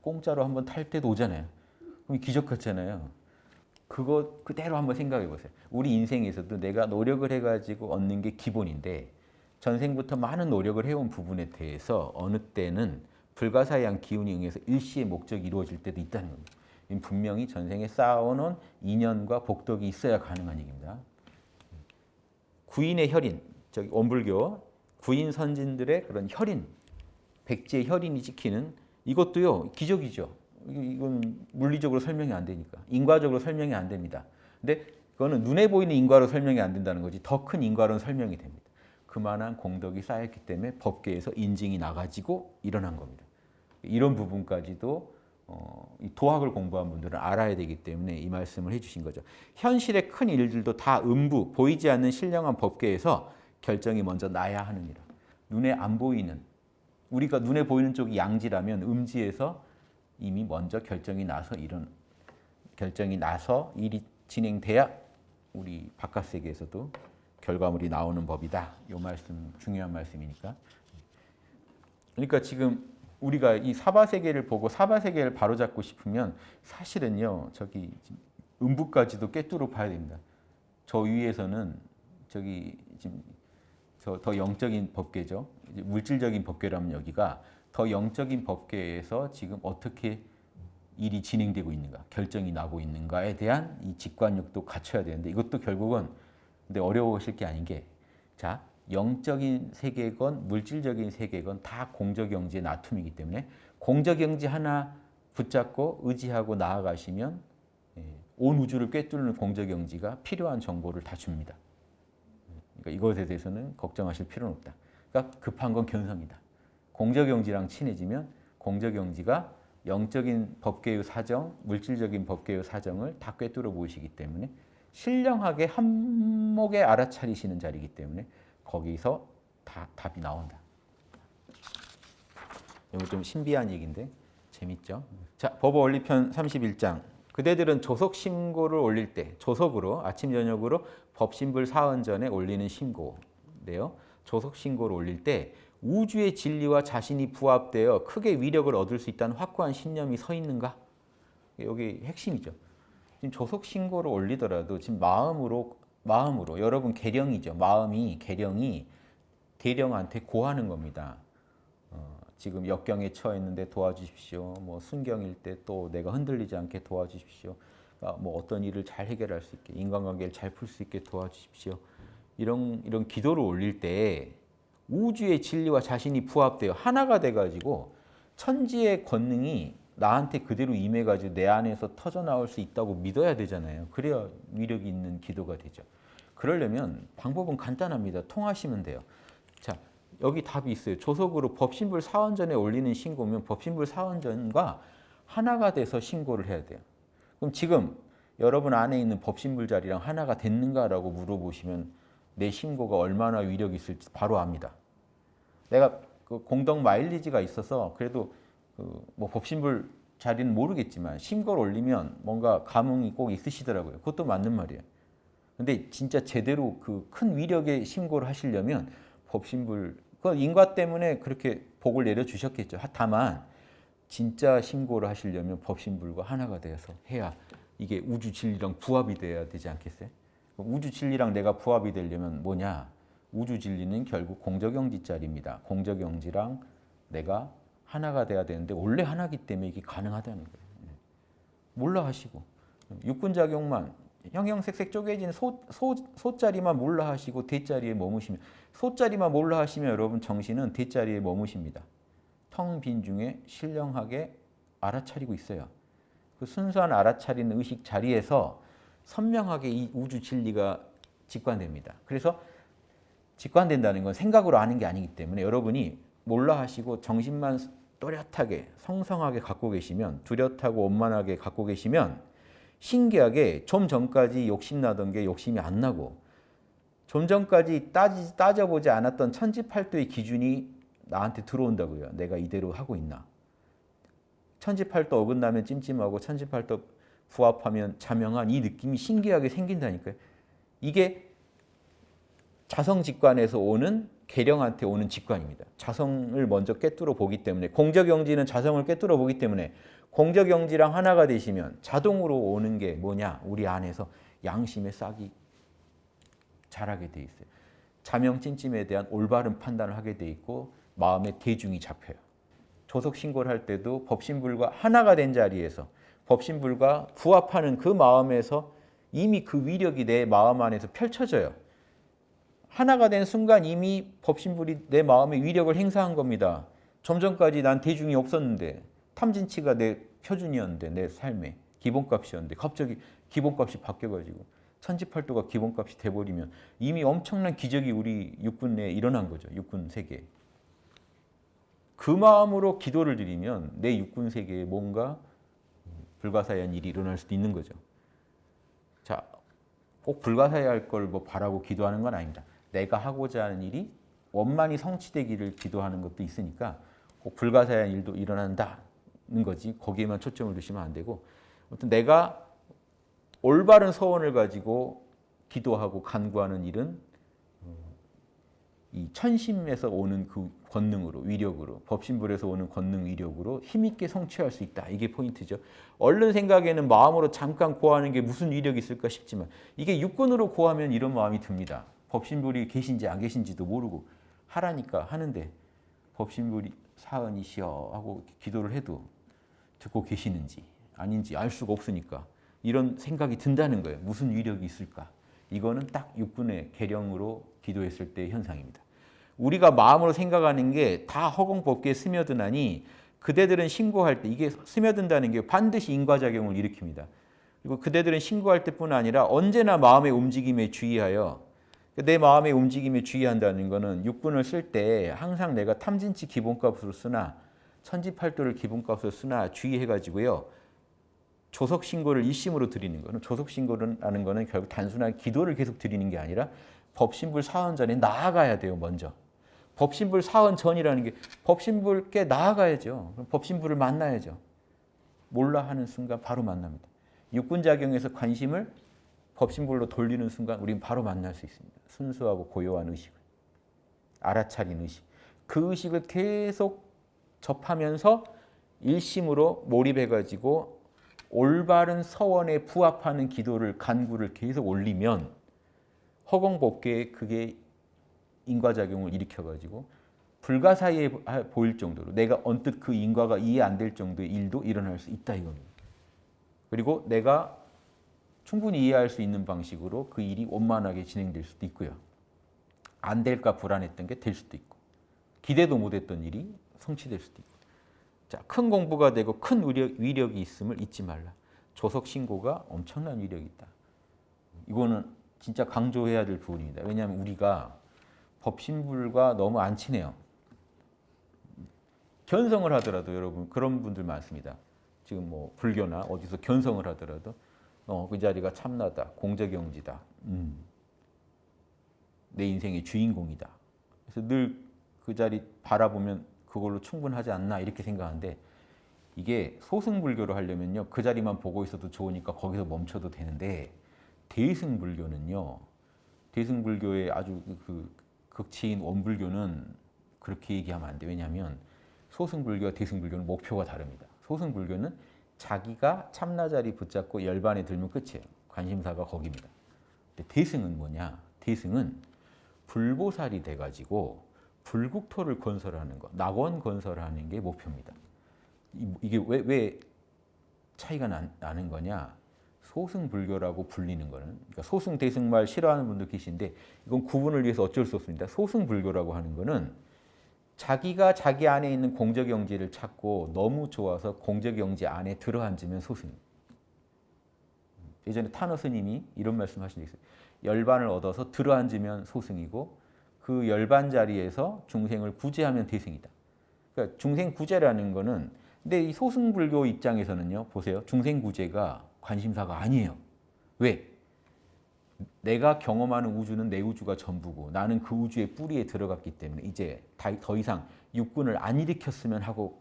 공짜로 한번 탈 때도 오잖아요. 그럼 기적 같잖아요. 그거 그대로 한번 생각해 보세요. 우리 인생에서도 내가 노력을 해가지고 얻는 게 기본인데 전생부터 많은 노력을 해온 부분에 대해서 어느 때는 불가사의한 기운이 응해서 일시의 목적이 이루어질 때도 있다는 겁니다. 분명히 전생에 쌓아오는 인연과 복덕이 있어야 가능한 얘기입니다. 구인의 혈인, 원불교 구인 선진들의 그런 혈인, 백지의 혈인이 지키는 이것도요 기적이죠. 이건 물리적으로 설명이 안 되니까, 인과적으로 설명이 안 됩니다. 근데 그거는 눈에 보이는 인과로 설명이 안 된다는 거지 더 큰 인과로는 설명이 됩니다. 그만한 공덕이 쌓였기 때문에 법계에서 인증이 나가지고 일어난 겁니다. 이런 부분까지도 이 도학을 공부한 분들은 알아야 되기 때문에 이 말씀을 해주신 거죠. 현실의 큰 일들도 다 음부, 보이지 않는 신령한 법계에서 결정이 먼저 나야 하느니라. 눈에 안 보이는, 우리가 눈에 보이는 쪽이 양지라면 음지에서 이미 먼저 결정이 나서 일이 진행돼야 우리 바깥 세계에서도 결과물이 나오는 법이다. 이 말씀 중요한 말씀이니까. 그러니까 지금 우리가 이 사바세계를 보고 사바세계를 바로잡고 싶으면 사실은요 저기 음부까지도 꿰뚫어 봐야 됩니다. 저 위에서는 저기 지금 더 영적인 법계죠. 물질적인 법계라면 여기가 더 영적인 법계에서 지금 어떻게 일이 진행되고 있는가, 결정이 나고 있는가에 대한 이 직관력도 갖춰야 되는데 이것도 결국은 근데 어려우실 게 아닌 게 자, 영적인 세계건 물질적인 세계건 다 공적영지의 나툼이기 때문에 공적영지 하나 붙잡고 의지하고 나아가시면 온 우주를 꿰뚫는 공적영지가 필요한 정보를 다 줍니다. 그러니까 이것에 대해서는 걱정하실 필요는 없다. 그러니까 급한 건 견성이다. 공적영지랑 친해지면 공적영지가 영적인 법계의 사정, 물질적인 법계의 사정을 다 꿰뚫어 보이시기 때문에 신령하게 한목에 알아차리시는 자리이기 때문에 거기서 다 답이 나온다. 이거 좀 신비한 얘기인데 재밌죠? 자, 법원원리편 31장. 그대들은 조속 신고를 올릴 때 조속으로 아침 저녁으로 법신불 사흔 전에 올리는 신고인데요. 조속 신고를 올릴 때 우주의 진리와 자신이 부합되어 크게 위력을 얻을 수 있다는 확고한 신념이 서 있는가? 여기 핵심이죠. 지금 조속 신고를 올리더라도 지금 마음으로 여러분 계령이죠. 계령이 대령한테 고하는 겁니다. 지금 역경에 처했는데 도와주십시오. 뭐 순경일 때 또 내가 흔들리지 않게 도와주십시오. 뭐 어떤 일을 잘 해결할 수 있게, 인간관계를 잘 풀 수 있게 도와주십시오. 이런 기도를 올릴 때 우주의 진리와 자신이 부합되어 하나가 돼가지고 천지의 권능이 나한테 그대로 임해가지고 내 안에서 터져 나올 수 있다고 믿어야 되잖아요. 그래야 위력이 있는 기도가 되죠. 그러려면 방법은 간단합니다. 통하시면 돼요. 자, 여기 답이 있어요. 조속으로 법신불 사원전에 올리는 신고면 법신불 사원전과 하나가 돼서 신고를 해야 돼요. 그럼 지금 여러분 안에 있는 법신불 자리랑 하나가 됐는가라고 물어보시면 내 신고가 얼마나 위력이 있을지 바로 압니다. 내가 그 공덕 마일리지가 있어서 그래도 뭐 법신불 자리는 모르겠지만 신고를 올리면 뭔가 감흥이 꼭 있으시더라고요. 그것도 맞는 말이에요. 근데 진짜 제대로 그 큰 위력의 신고를 하시려면 법신불 그 인과 때문에 그렇게 복을 내려주셨겠죠. 다만 진짜 신고를 하시려면 법신불과 하나가 되어서 해야 이게 우주 진리랑 부합이 돼야 되지 않겠어요? 우주 진리랑 내가 부합이 되려면 뭐냐? 우주 진리는 결국 공적영지짜리입니다. 공적영지랑 내가 하나가 돼야 되는데 원래 하나기 때문에 이게 가능하다는 거예요. 몰라 하시고 육군작용만 형형색색 쪼개진 소자리만 몰라 하시고 대자리에 머무시면 소자리만 몰라 하시면 여러분 정신은 대자리에 머무십니다. 텅 빈 중에 신령하게 알아차리고 있어요. 그 순수한 알아차리는 의식 자리에서 선명하게 이 우주 진리가 직관됩니다. 그래서 직관된다는 건 생각으로 아는 게 아니기 때문에 여러분이 몰라 하시고 정신만 또렷하게 성성하게 갖고 계시면 뚜렷하고 원만하게 갖고 계시면 신기하게 좀 전까지 욕심나던 게 욕심이 안 나고 좀 전까지 따져보지 않았던 천지팔도의 기준이 나한테 들어온다고요. 내가 이대로 하고 있나. 천지팔도 어긋나면 찜찜하고 천지팔도 부합하면 자명한 이 느낌이 신기하게 생긴다니까요. 이게 자성직관에서 오는 계령한테 오는 직관입니다. 자성을 먼저 꿰뚫어 보기 때문에 공적영지는 자성을 꿰뚫어 보기 때문에 공적영지랑 하나가 되시면 자동으로 오는 게 뭐냐? 우리 안에서 양심의 싹이 자라게 돼 있어요. 자명찜찜에 대한 올바른 판단을 하게 돼 있고 마음의 대중이 잡혀요. 조속 신고를 할 때도 법신불과 하나가 된 자리에서 법신불과 부합하는 그 마음에서 이미 그 위력이 내 마음 안에서 펼쳐져요. 하나가 된 순간 이미 법신불이 내 마음의 위력을 행사한 겁니다. 좀 전까지 난 대중이 없었는데 탐진치가 내 표준이었는데 내 삶의 기본값이었는데 갑자기 기본값이 바뀌어가지고 천지팔도가 기본값이 돼버리면 이미 엄청난 기적이 우리 육군 내에 일어난 거죠. 육군 세계에. 그 마음으로 기도를 드리면 내 육군 세계에 뭔가 불가사의한 일이 일어날 수도 있는 거죠. 자, 꼭 불가사의할 걸 뭐 바라고 기도하는 건 아닙니다. 내가 하고자 하는 일이 원만히 성취되기를 기도하는 것도 있으니까 꼭 불가사의한 일도 일어난다는 거지 거기에만 초점을 두시면 안 되고 아무튼 내가 올바른 소원을 가지고 기도하고 간구하는 일은 이 천심에서 오는 그 권능으로 위력으로 법신불에서 오는 권능 위력으로 힘있게 성취할 수 있다. 이게 포인트죠. 얼른 생각에는 마음으로 잠깐 고하는 게 무슨 위력이 있을까 싶지만 이게 육군으로 고하면 이런 마음이 듭니다. 법신불이 계신지 안 계신지도 모르고 하라니까 하는데 법신불이 사은이시여 하고 기도를 해도 듣고 계시는지 아닌지 알 수가 없으니까 이런 생각이 든다는 거예요. 무슨 위력이 있을까? 이거는 딱 육군의 계령으로 기도했을 때의 현상입니다. 우리가 마음으로 생각하는 게 다 허공법계에 스며드나니 그대들은 신고할 때 이게 스며든다는 게 반드시 인과작용을 일으킵니다. 그리고 그대들은 신고할 때뿐 아니라 언제나 마음의 움직임에 주의하여 내 마음의 움직임에 주의한다는 것은 육군을 쓸 때 항상 내가 탐진치 기본값으로 쓰나 천지팔도를 기본값으로 쓰나 주의해가지고요. 조석신고를 일심으로 드리는 거는 조석신고라는 거는 결국 단순한 기도를 계속 드리는 게 아니라 법신불 사원 전에 나아가야 돼요. 먼저. 법신불 사원 전이라는 게 법신불께 나아가야죠. 그럼 법신불을 만나야죠. 몰라 하는 순간 바로 만납니다. 육군작용에서 관심을 법신불로 돌리는 순간 우리는 바로 만날 수 있습니다. 순수하고 고요한 의식을. 알아차린 의식. 그 의식을 계속 접하면서 일심으로 몰입해가지고 올바른 서원에 부합하는 기도를 간구를 계속 올리면 허공법계에 그게 인과작용을 일으켜가지고 불가사의해 보일 정도로 내가 언뜻 그 인과가 이해 안 될 정도의 일도 일어날 수 있다 이겁니다. 그리고 내가 충분히 이해할 수 있는 방식으로 그 일이 원만하게 진행될 수도 있고요. 안 될까 불안했던 게 될 수도 있고 기대도 못했던 일이 성취될 수도 있고. 자, 큰 공부가 되고 큰 위력이 있음을 잊지 말라. 조석신고가 엄청난 위력이 있다. 이거는 진짜 강조해야 될 부분입니다. 왜냐하면 우리가 법신불과 너무 안 친해요. 견성을 하더라도 여러분 그런 분들 많습니다. 지금 뭐 불교나 어디서 견성을 하더라도 그 자리가 참나다, 공적영지다, 내 인생의 주인공이다. 그래서 늘 그 자리 바라보면 그걸로 충분하지 않나 이렇게 생각하는데 이게 소승불교로 하려면요 그 자리만 보고 있어도 좋으니까 거기서 멈춰도 되는데 대승불교는요 대승불교의 아주 그 극치인 원불교는 그렇게 얘기하면 안 돼. 왜냐하면 소승불교와 대승불교는 목표가 다릅니다. 소승불교는 자기가 참나 자리 붙잡고 열반에 들면 끝이에요. 관심사가 거기입니다. 근데 대승은 뭐냐? 대승은 불보살이 돼가지고 불국토를 건설하는 것, 낙원 건설하는 게 목표입니다. 이게 왜 차이가 나는 거냐? 소승불교라고 불리는 거는 그러니까 소승, 대승 말 싫어하는 분도 계신데 이건 구분을 위해서 어쩔 수 없습니다. 소승불교라고 하는 거는 자기가 자기 안에 있는 공적영지를 찾고 너무 좋아서 공적영지 안에 들어앉으면 소승입니다. 예전에 탄어 스님이 이런 말씀 하신 적이 있어요. 열반을 얻어서 들어앉으면 소승이고 그 열반 자리에서 중생을 구제하면 대승이다. 그러니까 중생 구제라는 거는 근데 이 소승불교 입장에서는요. 보세요. 중생 구제가 관심사가 아니에요. 왜? 내가 경험하는 우주는 내 우주가 전부고 나는 그 우주의 뿌리에 들어갔기 때문에 이제 더 이상 육군을 안 일으켰으면 하고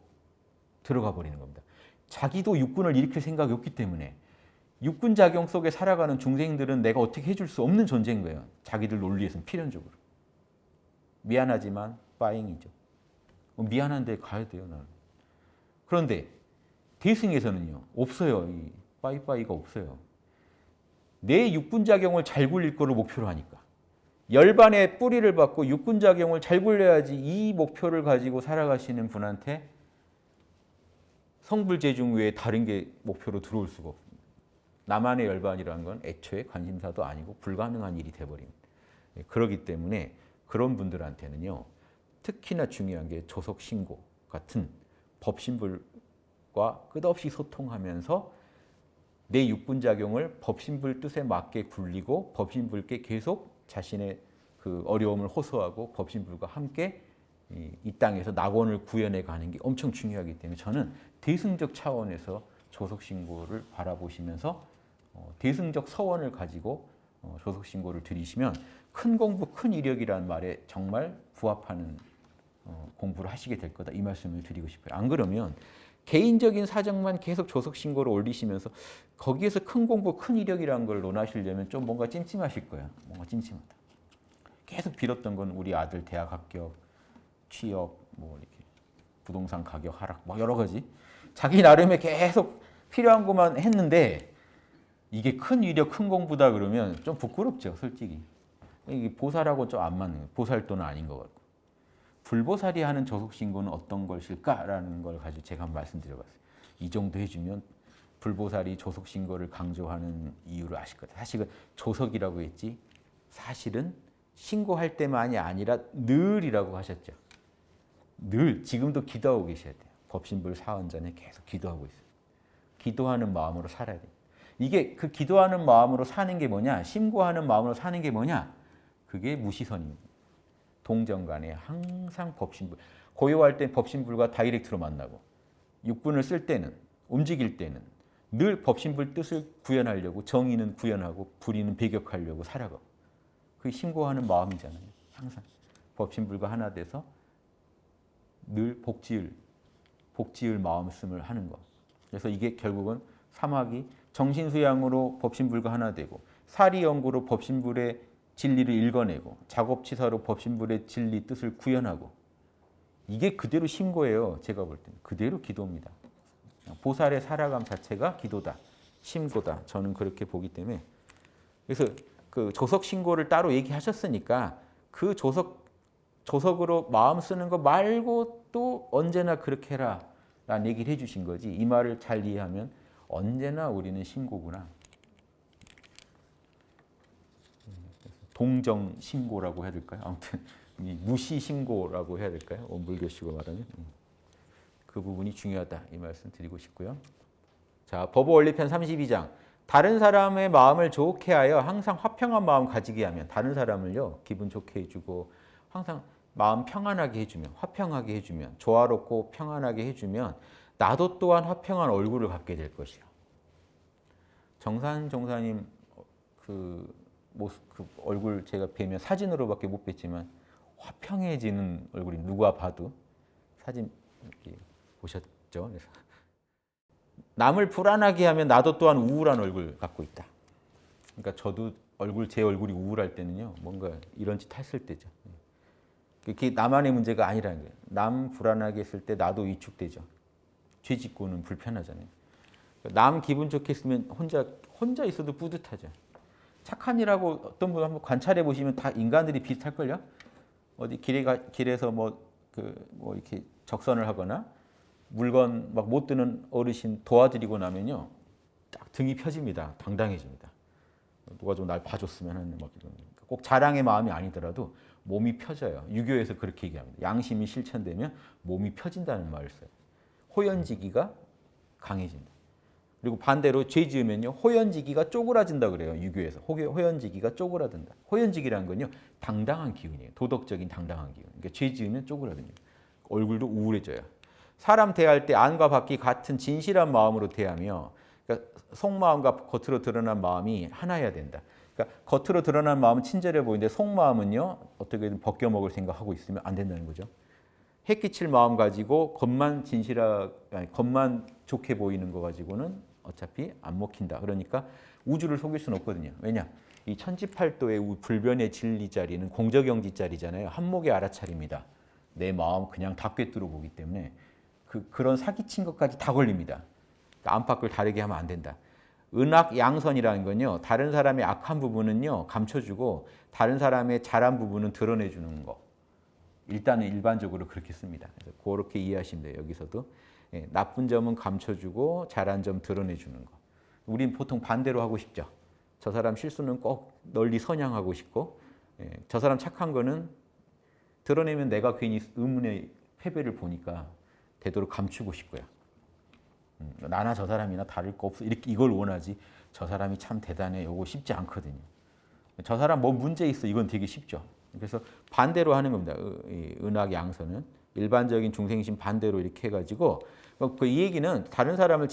들어가 버리는 겁니다. 자기도 육군을 일으킬 생각이 없기 때문에 육군 작용 속에 살아가는 중생들은 내가 어떻게 해줄 수 없는 존재인 거예요. 자기들 논리에서는 필연적으로. 미안하지만 빠잉이죠. 미안한데 가야 돼요. 나는. 그런데 대승에서는요. 없어요. 이 빠이빠이가 없어요. 내 육군작용을 잘 굴릴 거를 목표로 하니까. 열반의 뿌리를 받고 육군작용을 잘 굴려야지 이 목표를 가지고 살아가시는 분한테 성불재중 외에 다른 게 목표로 들어올 수가 없습니다. 나만의 열반이라는 건 애초에 관심사도 아니고 불가능한 일이 돼버립니다. 그렇기 때문에 그런 분들한테는요. 특히나 중요한 게 조석신고 같은 법신불과 끝없이 소통하면서 내 육군작용을 법신불 뜻에 맞게 굴리고 법신불께 계속 자신의 그 어려움을 호소하고 법신불과 함께 이 땅에서 낙원을 구현해 가는 게 엄청 중요하기 때문에 저는 대승적 차원에서 조석신고를 바라보시면서 대승적 서원을 가지고 조석신고를 드리시면 큰 공부, 큰 이력이라는 말에 정말 부합하는 공부를 하시게 될 거다. 이 말씀을 드리고 싶어요. 안 그러면 개인적인 사정만 계속 조석신고를 올리시면서 거기에서 큰 공부, 큰 이력이라는 걸 논하시려면 좀 뭔가 찜찜하실 거야. 뭔가 찜찜하다. 계속 빌었던 건 우리 아들 대학 합격, 취업, 뭐 이렇게 부동산 가격 하락, 막 여러 가지. 자기 나름에 계속 필요한 것만 했는데 이게 큰 위력, 큰 공부다 그러면 좀 부끄럽죠, 솔직히. 이게 보살하고 좀 안 맞는 거예요. 보살도는 아닌 것 같고. 불보살이 하는 조석신고는 어떤 것일까라는 걸 가지고 제가 한번 말씀드려봤어요. 이 정도 해주면 불보살이 조석 신고를 강조하는 이유를 아실 거예요. 사실은 조석이라고 했지 사실은 신고할 때만이 아니라 늘이라고 하셨죠. 늘 지금도 기도하고 계셔야 돼요. 법신불 사원 전에 계속 기도하고 있어요. 기도하는 마음으로 살아야 돼요. 이게 그 기도하는 마음으로 사는 게 뭐냐? 심고하는 마음으로 사는 게 뭐냐? 그게 무시선입니다. 동정간에 항상 법신불. 고요할 때 법신불과 다이렉트로 만나고 육분을 쓸 때는 움직일 때는 늘 법신불 뜻을 구현하려고 정의는 구현하고 불의는 배격하려고 살아가고 그게 심고하는 마음이잖아요. 항상 법신불과 하나 돼서 늘 복지을 마음씀을 하는 거. 그래서 이게 결국은 사막이 정신수양으로 법신불과 하나 되고 사리연구로 법신불의 진리를 읽어내고 작업치사로 법신불의 진리 뜻을 구현하고 이게 그대로 심고예요. 제가 볼 때는 그대로 기도입니다. 보살의 살아감 자체가 기도다, 심고다. 저는 그렇게 보기 때문에 그래서 그 조석 신고를 따로 얘기하셨으니까 그 조석으로 마음 쓰는 거 말고 또 언제나 그렇게 해라 라는 얘기를 해주신 거지. 이 말을 잘 이해하면 언제나 우리는 신고구나. 동정 신고라고 해야 될까요? 아무튼 무시 신고라고 해야 될까요? 물교식으로 말하면 그 부분이 중요하다 이 말씀 드리고 싶고요. 자, 법어원리편 32장. 다른 사람의 마음을 좋게 하여 항상 화평한 마음 가지게 하면 다른 사람을요 기분 좋게 해주고 항상 마음 평안하게 해주면 화평하게 해주면 조화롭고 평안하게 해주면 나도 또한 화평한 얼굴을 갖게 될 것이요. 정산 종사님 그 모습 그 얼굴 제가 뵈면 사진으로밖에 못 뵀지만 화평해지는 얼굴이 누가 봐도 사진 보셨죠? 그래서 남을 불안하게 하면 나도 또한 우울한 얼굴 갖고 있다. 그러니까 저도 제 얼굴이 우울할 때는요 뭔가 이런 짓 했을 때죠. 그게 나만의 문제가 아니라는 거예요. 남 불안하게 했을 때 나도 위축되죠. 죄 짓고는 불편하잖아요. 남 기분 좋게 했으면 혼자 있어도 뿌듯하죠. 착한 일하고 어떤 분 한번 관찰해 보시면 다 인간들이 비슷할걸요. 어디 길에서 뭐 이렇게 적선을 하거나 물건 막 못 드는 어르신 도와드리고 나면요 딱 등이 펴집니다. 당당해집니다. 누가 좀 날 봐줬으면 하는 막 이런 꼭 자랑의 마음이 아니더라도 몸이 펴져요. 유교에서 그렇게 얘기합니다. 양심이 실천되면 몸이 펴진다는 말을 써요. 호연지기가 강해진다. 그리고 반대로 죄 지으면요 호연지기가 쪼그라진다 그래요. 유교에서 호연지기가 쪼그라든다. 호연지기라는 건요 당당한 기운이에요. 도덕적인 당당한 기운. 그러니까 죄 지으면 쪼그라듭니다. 얼굴도 우울해져요. 사람 대할 때 안과 밖이 같은 진실한 마음으로 대하며 그러니까 속마음과 겉으로 드러난 마음이 하나여야 된다. 그러니까 겉으로 드러난 마음은 친절해 보이는데 속마음은요 어떻게든 벗겨먹을 생각하고 있으면 안 된다는 거죠. 해끼칠 마음 가지고 겉만 겉만 좋게 보이는 거 가지고는 어차피 안 먹힌다. 그러니까 우주를 속일 수는 없거든요. 왜냐? 이 천지팔도의 불변의 진리 자리는 공저경지 자리잖아요. 한목의 알아차립니다. 내 마음 그냥 다 꿰뚫어 보기 때문에 그런 사기친 것까지 다 걸립니다. 그러니까 안팎을 다르게 하면 안 된다. 은악양선이라는 건요. 다른 사람의 악한 부분은요. 감춰주고 다른 사람의 잘한 부분은 드러내주는 거. 일단은 일반적으로 그렇게 씁니다. 그래서 그렇게 이해하시면 돼요. 여기서도. 나쁜 점은 감춰주고 잘한 점 드러내주는 거. 우린 보통 반대로 하고 싶죠. 저 사람 실수는 꼭 널리 선양하고 싶고 저 사람 착한 거는 드러내면 내가 괜히 의문의 패배를 보니까 되도록 감추고 싶고요. 나나 저 사람이나 다를 거 없어. 이걸 원하지. 저 사람이 참 대단해. 이거 쉽지 않거든요. 저 사람 뭐 문제 있어. 이건 되게 쉽죠. 그래서 반대로 하는 겁니다. 은학 양서는 일반적인 중생심 반대로 이렇게 해가지고 이 얘기는 다른 사람을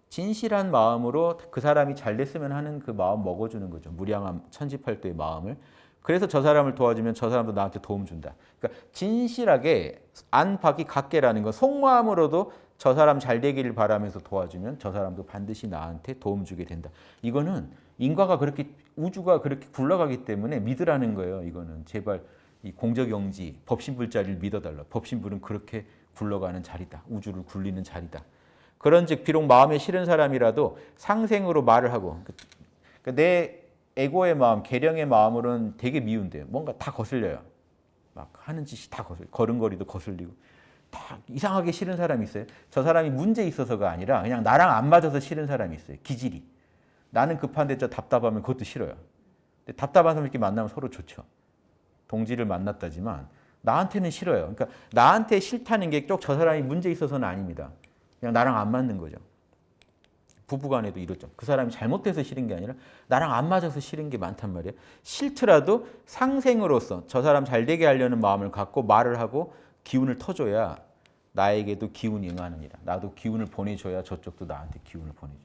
진실한 마음으로 그 사람이 잘 됐으면 하는 그 마음 먹어주는 거죠. 무량한 천지팔도의 마음을. 그래서 저 사람을 도와주면 저 사람도 나한테 도움 준다. 그러니까 진실하게 안팎이 같게라는 건 속마음으로도 저 사람 잘 되기를 바라면서 도와주면 저 사람도 반드시 나한테 도움 주게 된다. 이거는 인과가 그렇게 우주가 그렇게 굴러가기 때문에 믿으라는 거예요. 이거는 제발 이 공저경지 법신불자리를 믿어달라. 법신불은 그렇게 굴러가는 자리다. 우주를 굴리는 자리다. 그런즉 비록 마음에 싫은 사람이라도 상생으로 말을 하고 그러니까 내 에고의 마음, 계령의 마음으로는 되게 미운데요. 뭔가 다 거슬려요. 막 하는 짓이 다 걸음걸이도 거슬리고 다 이상하게 싫은 사람이 있어요. 저 사람이 문제 있어서가 아니라 그냥 나랑 안 맞아서 싫은 사람이 있어요. 기질이. 나는 급한데 저 답답하면 그것도 싫어요. 근데 답답한 사람 이렇게 만나면 서로 좋죠. 동지를 만났다지만 나한테는 싫어요. 그러니까 나한테 싫다는 게 꼭 저 사람이 문제 있어서는 아닙니다. 그냥 나랑 안 맞는 거죠. 부부간에도 이렇죠. 그 사람이 잘못돼서 싫은 게 아니라 나랑 안 맞아서 싫은 게 많단 말이에요. 싫더라도 상생으로서 저 사람 잘 되게 하려는 마음을 갖고 말을 하고 기운을 터줘야 나에게도 기운이 응하느니라. 나도 기운을 보내줘야 저쪽도 나한테 기운을 보내줘.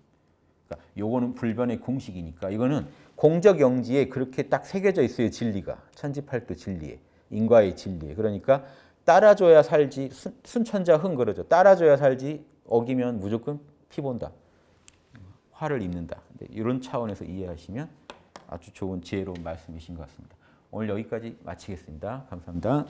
그러니까 요거는 불변의 공식이니까 이거는 공적 영지에 그렇게 딱 새겨져 있어요. 진리가. 천지팔도 진리에. 인과의 진리에. 그러니까 따라줘야 살지 순천자 흥 그러죠. 따라줘야 살지 어기면 무조건 피 본다. 화를 입는다. 이런 차원에서 이해하시면 아주 좋은 지혜로운 말씀이신 것 같습니다. 오늘 여기까지 마치겠습니다. 감사합니다.